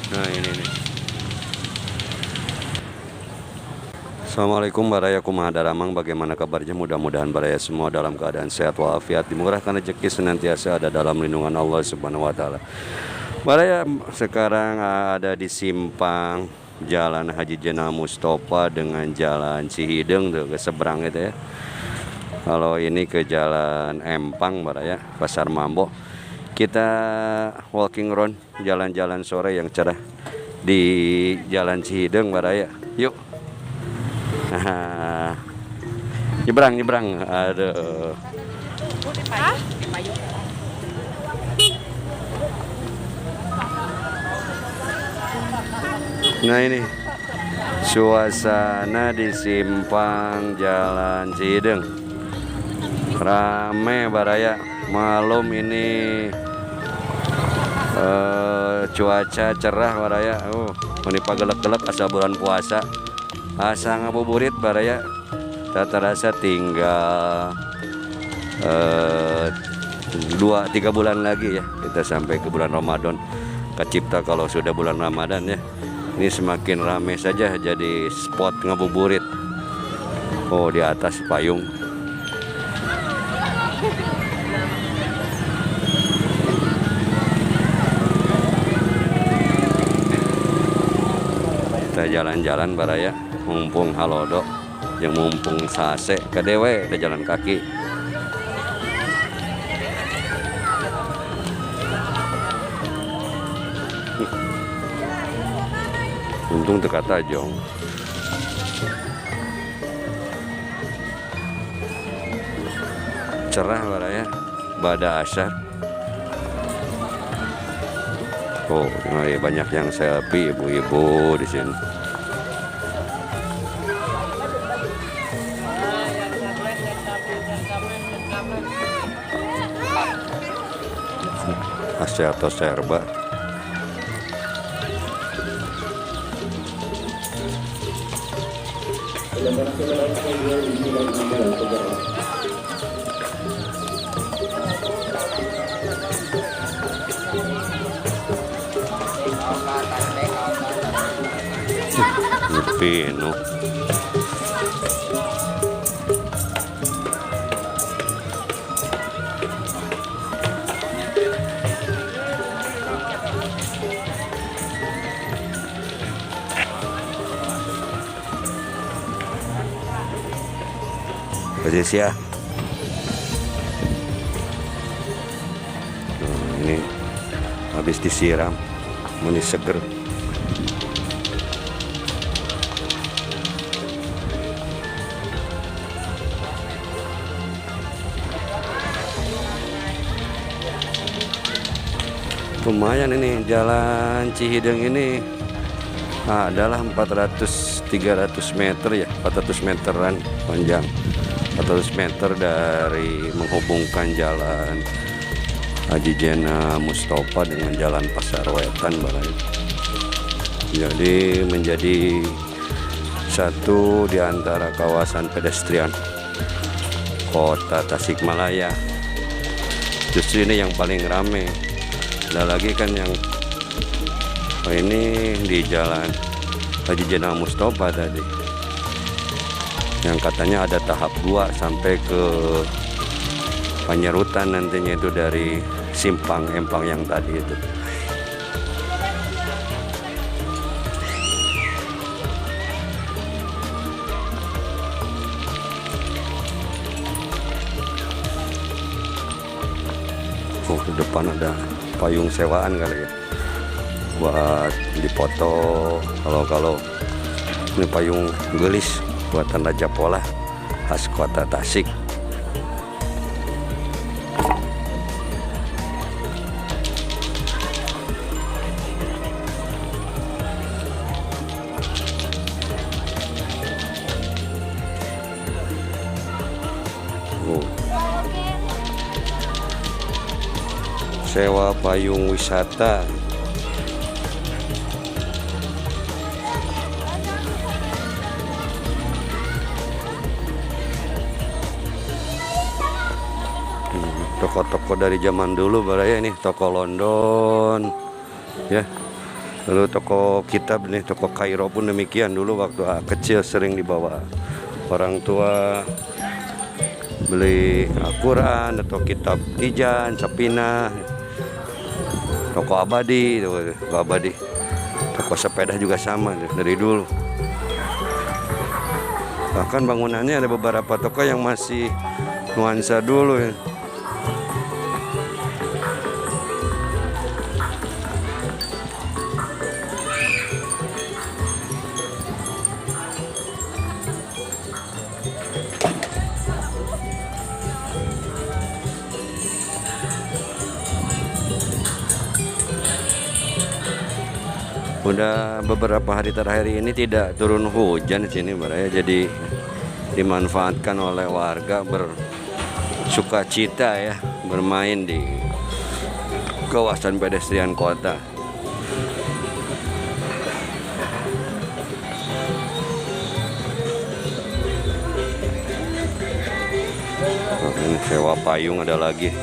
Nah ini nih. Assalamualaikum baraya kumaha daramang, bagaimana kabarnya? Mudah-mudahan baraya semua dalam keadaan sehat walafiat, dimurahkan rezeki, senantiasa ada dalam lindungan Allah Subhanahu wa taala. Baraya sekarang ada di simpang Jalan Haji Jenal Mustofa dengan Jalan Cihideng tuh ke seberang itu ya. Kalau ini ke Jalan Empang baraya, Pasar Mambo. Kita walking round, jalan-jalan sore yang cerah di Jalan Cihideng baraya. Yuk. Nah, nyebrang, aduh. Nah ini suasana di simpang Jalan Cihideng, rame baraya. Malam ini cuaca cerah baraya. Ini pagelek-gelek asa bulan puasa. Asa ngabuburit baraya, rata-rata tinggal 2-3 bulan lagi ya kita sampai ke bulan Ramadan. Kecipta kalau sudah bulan Ramadan ya, ini semakin ramai saja jadi spot ngabuburit. Oh, di atas payung. Kita jalan-jalan baraya, mumpung halodo yang mumpung sase kedewe ada jalan kaki. Untung dekat Tajong. Cerah baraya, bada asyar. Oh, banyak yang selfie ibu-ibu di sini. Asiato serba. Pino. Posisi ya. Ini habis disiram, ini seger. Lumayan ini Jalan Cihideng ini adalah 400-300 meter ya, 400 meteran panjang, 400 meter dari menghubungkan Jalan Haji Jenal Mustofa dengan Jalan Pasar Wetan barangnya. Jadi menjadi satu di antara kawasan pedestrian kota Tasikmalaya. Justru ini yang paling ramai. Ada lagi kan yang ini di Jalan Haji Jenal Mustofa tadi, yang katanya ada tahap 2 sampai ke Panyerutan nantinya, itu dari simpang Empang yang tadi itu. Oh, di depan ada payung sewaan kali ya, buat dipoto. Kalau ini payung gelis buatan Raja Pola khas kota Tasik. Sewa payung wisata. Toko-toko dari zaman dulu baraya ini, toko London ya, Lalu toko kitab nih, toko Kairo pun demikian. Dulu waktu kecil sering dibawa orang tua beli Al-Quran atau kitab Tijan, Sapina, toko Abadi, toko sepeda juga sama dari dulu. Bahkan bangunannya ada beberapa toko yang masih nuansa dulu ya. Udah beberapa hari terakhir ini tidak turun hujan di sini, Baraya. Jadi dimanfaatkan oleh warga bersuka cita ya, bermain di kawasan pedestrian kota. Ini sewa payung ada lagi.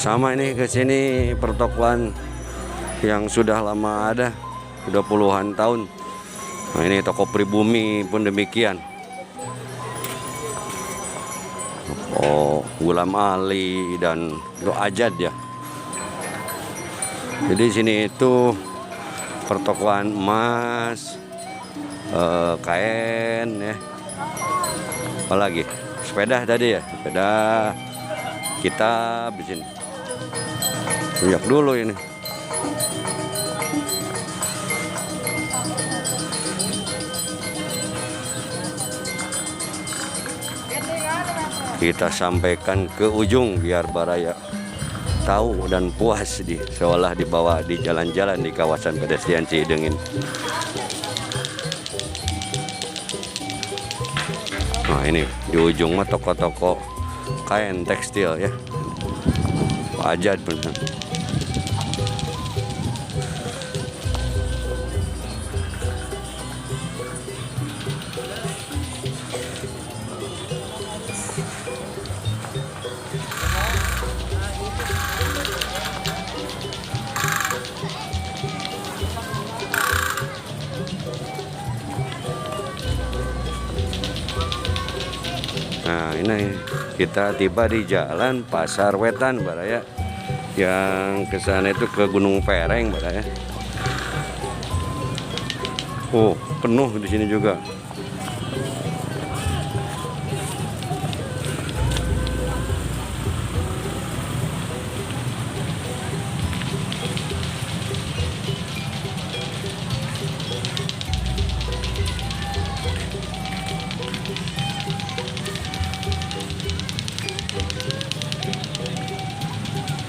Sama ini ke sini pertokoan yang sudah lama ada, sudah puluhan tahun. Nah ini toko pribumi pun demikian. Toko Gulam Ali dan Ajad ya. Jadi sini itu pertokoan emas, kain ya. Apalagi sepeda tadi ya, sepeda, kitab di sini. Sejak dulu ini. Kita sampaikan ke ujung biar Baraya tahu dan puas seolah dibawa di jalan-jalan di kawasan pedestrian Ciideng ini. Nah ini di ujung mah toko-toko kain tekstil ya. Ajad benar. Nah ini kita tiba di jalan Pasar Wetan Baraya, yang ke sana itu ke Gunung Pereng Baraya. Oh penuh di sini juga.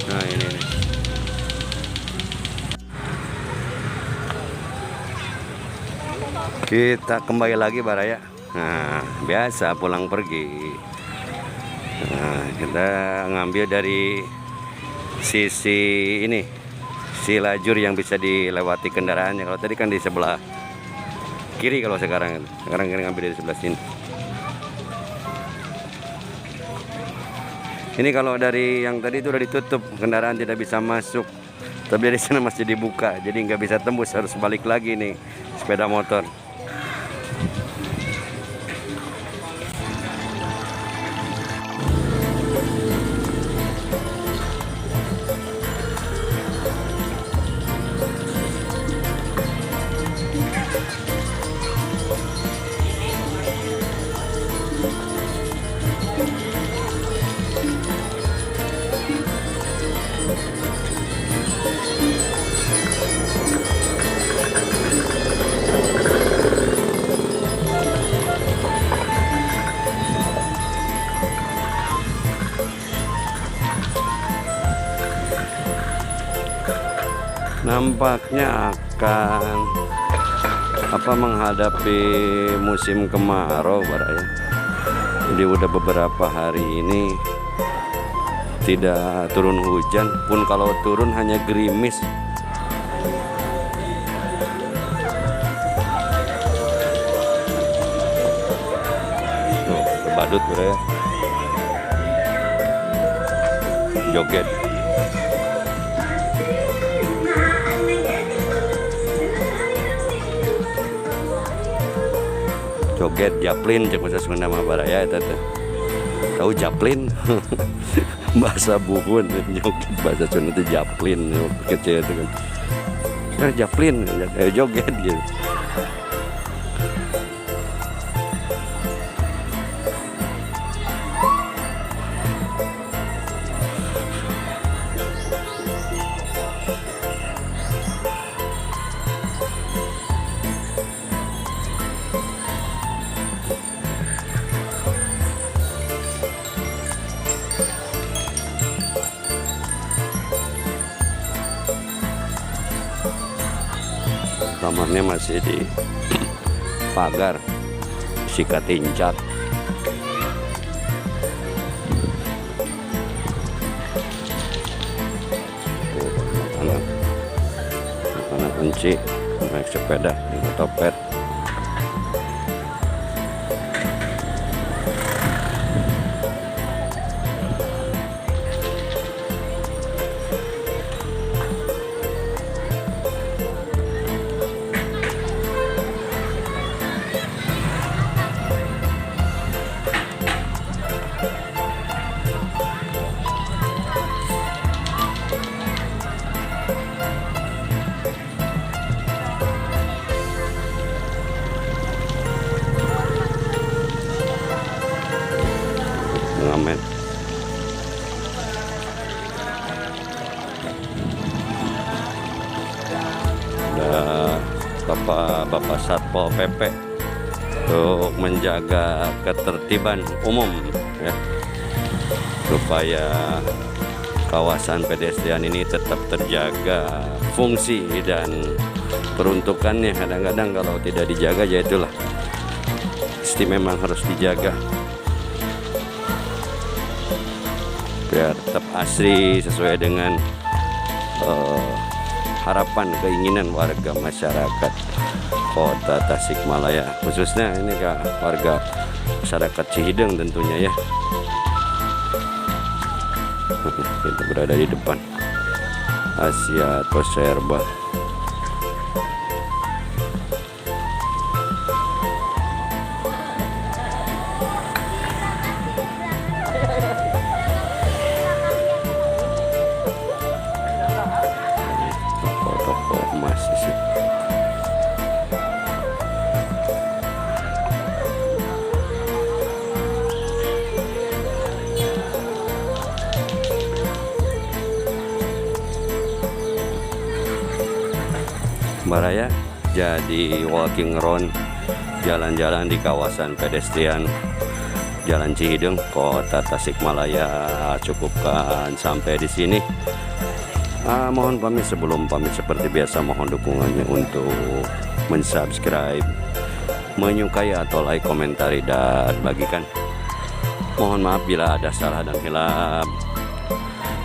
Nah ini nih. Kita kembali lagi Baraya. Nah biasa pulang pergi. Nah kita ngambil dari sisi ini, si lajur yang bisa dilewati kendaraannya. Kalau tadi kan di sebelah kiri, kalau sekarang kita ngambil dari sebelah sini. Ini kalau dari yang tadi itu udah ditutup, kendaraan tidak bisa masuk. Tapi dari sana masih dibuka, jadi nggak bisa tembus, harus balik lagi nih sepeda motor. Nampaknya akan menghadapi musim kemarau Baraya. Jadi udah beberapa hari ini tidak turun hujan, pun kalau turun hanya gerimis. badut Baraya. Joget. Joget japlin cek bahasa Sunda mah Baraya eta teh. Tahu japlin? Bahasa buhun joget bahasa Sunda teh japlin kecil itu kan. Nah, japlin joget gitu. Kamarnya masih di pagar sikat tincak. Anak kunci naik sepeda di otopet. Ngamen. Ada Bapak Satpol PP untuk menjaga ketertiban umum ya, supaya kawasan pedestrian ini tetap terjaga fungsi dan peruntukannya. Kadang-kadang kalau tidak dijaga ya itulah, pasti memang harus dijaga biar tetap asri sesuai dengan harapan keinginan warga masyarakat Kota Tasikmalaya, khususnya ini warga masyarakat Cihideng tentunya ya. Kita berada di depan Asia Toserba. Toko emas di situ. Baraya jadi walking around, jalan-jalan di kawasan pedestrian Jalan Cihideng, Kota Tasikmalaya. Cukupkan sampai di sini. Mohon pamit, sebelum pamit seperti biasa mohon dukungannya untuk mensubscribe, menyukai atau like, komentari dan bagikan. Mohon maaf bila ada salah dan hilaf.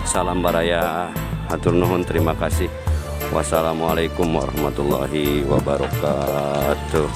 Salam Baraya, hatur nuhun, terima kasih. Wassalamualaikum warahmatullahi wabarakatuh.